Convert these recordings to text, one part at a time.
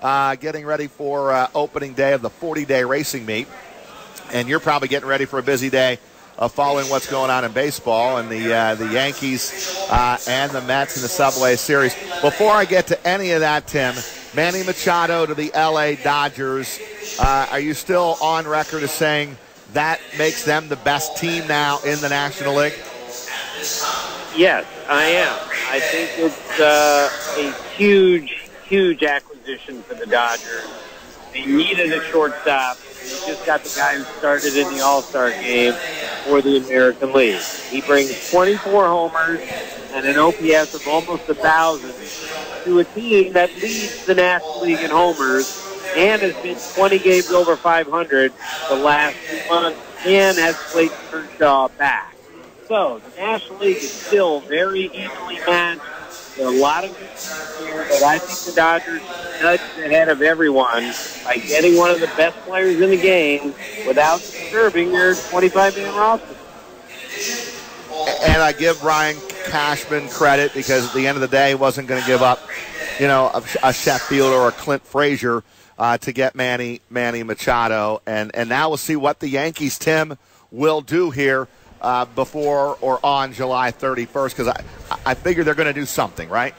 getting ready for opening day of the 40-day racing meet. And you're probably getting ready for a busy day of following what's going on in baseball and the Yankees and the Mets in the Subway Series. Before I get to any of that, Tim, Manny Machado to the L.A. Dodgers. Are you still on record as saying that makes them the best team now in the National League? Yes, I am. I think it's a huge, huge acquisition for the Dodgers. They needed a shortstop. They just got the guy who started in the All-Star game for the American League. He brings 24 homers and an OPS of almost 1,000 to a team that leads the National League in homers and has been 20 games over 500 the last 2 months and has Clayton Kershaw back. So the National League is still very evenly matched. There are a lot of good teams here, but I think the Dodgers nudged ahead of everyone by getting one of the best players in the game without disturbing their 25-man roster. And I give Ryan Cashman credit because at the end of the day, he wasn't going to give up, a Sheffield or a Clint Frazier to get Manny Machado. And now we'll see what the Yankees, Tim, will do here before or on July 31st, because I figure they're going to do something, right?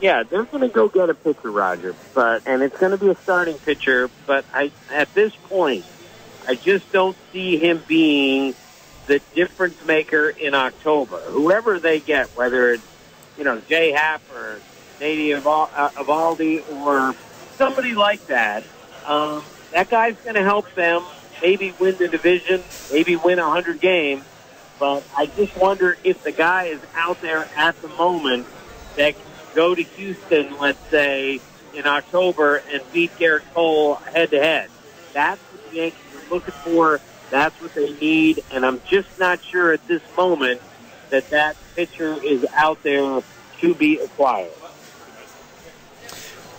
Yeah, they're going to go get a pitcher, Roger, and it's going to be a starting pitcher. But at this point, I just don't see him being the difference maker in October. Whoever they get, whether it's Jay Happ or Nady Eovaldi or somebody like that, that guy's going to help them maybe win the division, maybe win 100 games. But I just wonder if the guy is out there at the moment that can go to Houston, let's say, in October and beat Garrett Cole head-to-head. That's what the Yankees are looking for. That's what they need. And I'm just not sure at this moment that pitcher is out there to be acquired.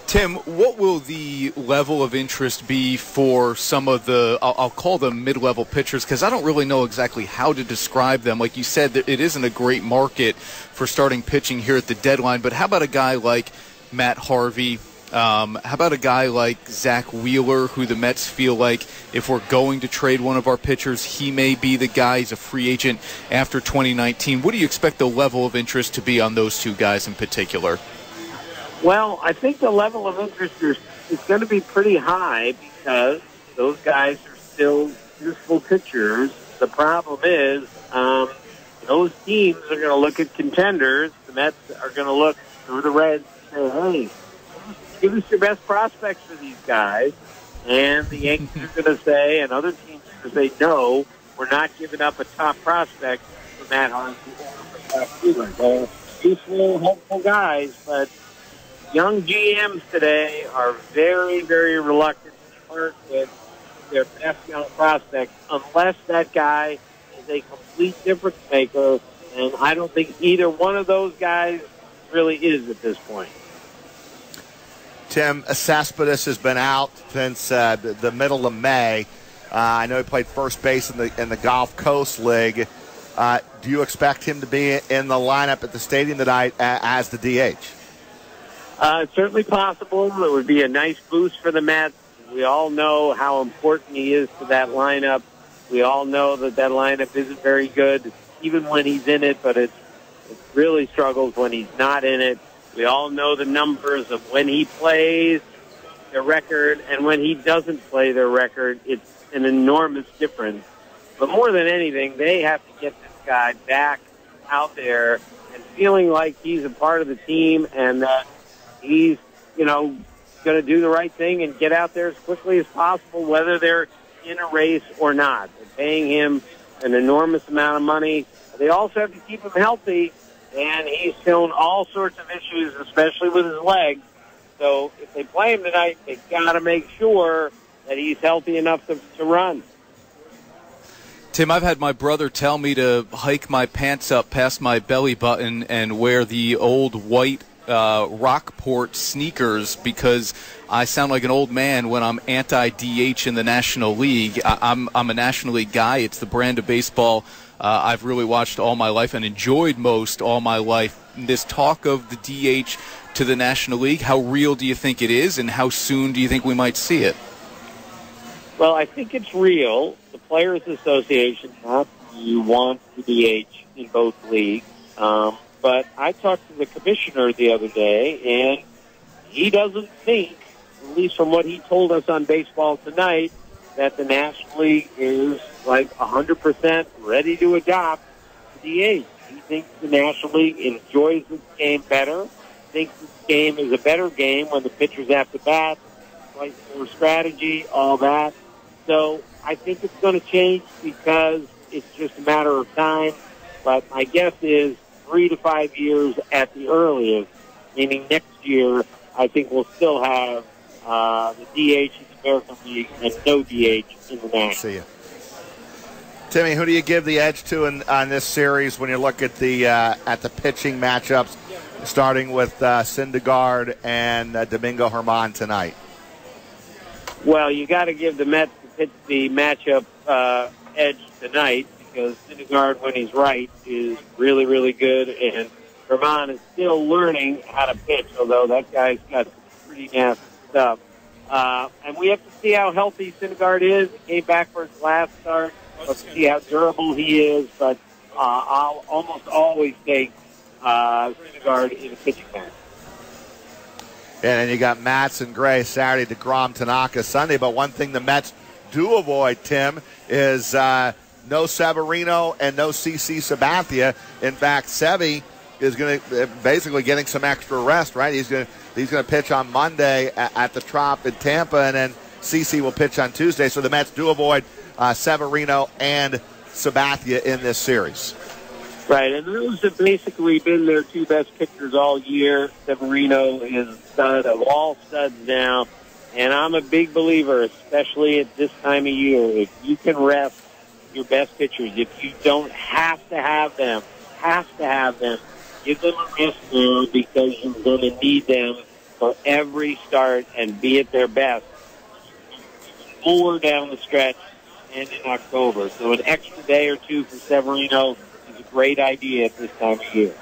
Tim, what will the level of interest be for some of the, I'll call them mid-level pitchers, because I don't really know exactly how to describe them. Like you said, it isn't a great market for starting pitching here at the deadline, but how about a guy like Matt Harvey? How about a guy like Zach Wheeler, who the Mets feel like if we're going to trade one of our pitchers, he may be the guy. He's a free agent after 2019. What do you expect the level of interest to be on those two guys in particular? Well, I think the level of interest is going to be pretty high because those guys are still useful pitchers. The problem is those teams are going to look at contenders. The Mets are going to look through the Reds and say, hey, give us your best prospects for these guys. And the Yankees are going to say, and other teams are going to say, no, we're not giving up a top prospect for Matt Harvey or for Zach Wheeler. They're useful, helpful guys, but young GMs today are very, very reluctant to part with their best young prospects unless that guy is a complete difference maker, and I don't think either one of those guys really is at this point. Tim, Cespedes has been out since the middle of May. I know he played first base in the Gulf Coast League. Do you expect him to be in the lineup at the stadium tonight as the DH? It's certainly possible. It would be a nice boost for the Mets. We all know how important he is to that lineup. We all know that lineup isn't very good, even when he's in it, but it really struggles when he's not in it. We all know the numbers of when he plays their record and when he doesn't play their record. It's an enormous difference. But more than anything, they have to get this guy back out there and feeling like he's a part of the team and that he's, going to do the right thing and get out there as quickly as possible, whether they're in a race or not. They're paying him an enormous amount of money. They also have to keep him healthy, and he's shown all sorts of issues, especially with his legs. So if they play him tonight, they've got to make sure that he's healthy enough to run. Tim, I've had my brother tell me to hike my pants up past my belly button and wear the old white Rockport sneakers because I sound like an old man when I'm anti-DH in the National League. I'm a National League guy. It's the brand of baseball I've really watched all my life and enjoyed most all my life. this talk of the DH to the National League? How real do you think it is, and how soon do you think we might see it? Well, I think it's real. The Players Association absolutely wants the DH in both leagues. But I talked to the commissioner the other day, and he doesn't think, at least from what he told us on Baseball Tonight, that the National League is like 100% ready to adopt the DH. He thinks the National League enjoys this game better, thinks this game is a better game when the pitchers have to bat, like more strategy, all that. So I think it's going to change because it's just a matter of time. But my guess is 3 to 5 years at the earliest, meaning next year, I think we'll still have the DH in the American League and no DH in the National. See you. Timmy, who do you give the edge to on this series when you look at the pitching matchups, starting with Syndergaard and Domingo Germán tonight? Well, you got to give the Mets the matchup edge tonight because Syndergaard, when he's right, is really, really good, and Germán is still learning how to pitch, although that guy's got pretty nasty stuff. And we have to see how healthy Syndergaard is. He came back for his last start. Let's see how durable he is, but I'll almost always take Syndergaard in a pitching match. And then you got Matz and Gray Saturday, DeGrom, Tanaka Sunday. But one thing the Mets do avoid, Tim, is no Severino and no CC Sabathia. In fact, Sevy is going to basically getting some extra rest, right? He's going to pitch on Monday at the Trop in Tampa, and then CC will pitch on Tuesday. So the Mets do avoid Severino and Sabathia in this series. Right, and those have basically been their two best pitchers all year. Severino is a stud of all studs now, and I'm a big believer, especially at this time of year, if you can rest your best pitchers, if you don't have to have them, give them a rest now because you're going to need them for every start and be at their best. More down the stretch and in October. So an extra day or two for Severino is a great idea at this time of year.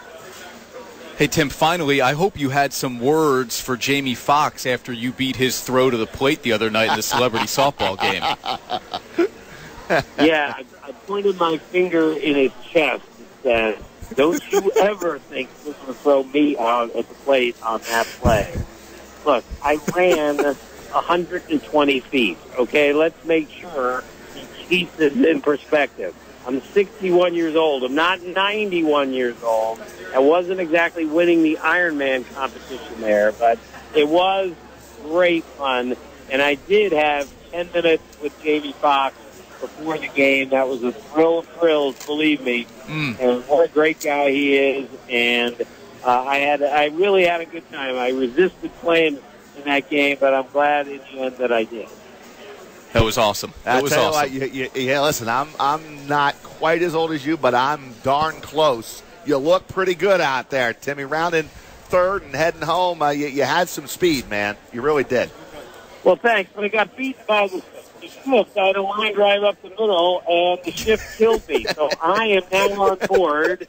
Hey, Tim, finally, I hope you had some words for Jamie Foxx after you beat his throw to the plate the other night in the celebrity softball game. Yeah, I pointed my finger in his chest and said, don't you ever think you're going to throw me out at the plate on that play. Look, I ran 120 feet, okay? Let's make sure he keeps this in perspective. I'm 61 years old. I'm not 91 years old. I wasn't exactly winning the Ironman competition there, but it was great fun. And I did have 10 minutes with Jamie Foxx before the game. That was a thrill of thrills, believe me. And what a great guy he is. And I really had a good time. I resisted playing in that game, but I'm glad in the end that I did. That was awesome. That was awesome. Yeah, listen, I'm not quite as old as you, but I'm darn close. You look pretty good out there, Timmy. Rounding third and heading home, you had some speed, man. You really did. Well, thanks. But I got beaten by the shift. I had a line drive up the middle, and the shift killed me. So I am now on board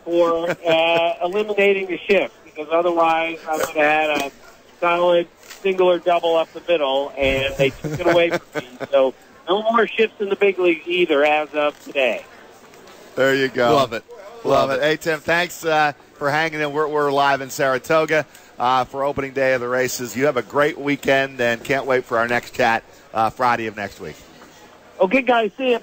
for eliminating the shift, because otherwise I would have had a solid single or double up the middle, and they took it away from me. So no more shifts in the big leagues either as of today. There you go. Love it. Love it. Hey, Tim, thanks for hanging in. We're live in Saratoga for opening day of the races. You have a great weekend, and can't wait for our next chat Friday of next week. Okay, guys. See you.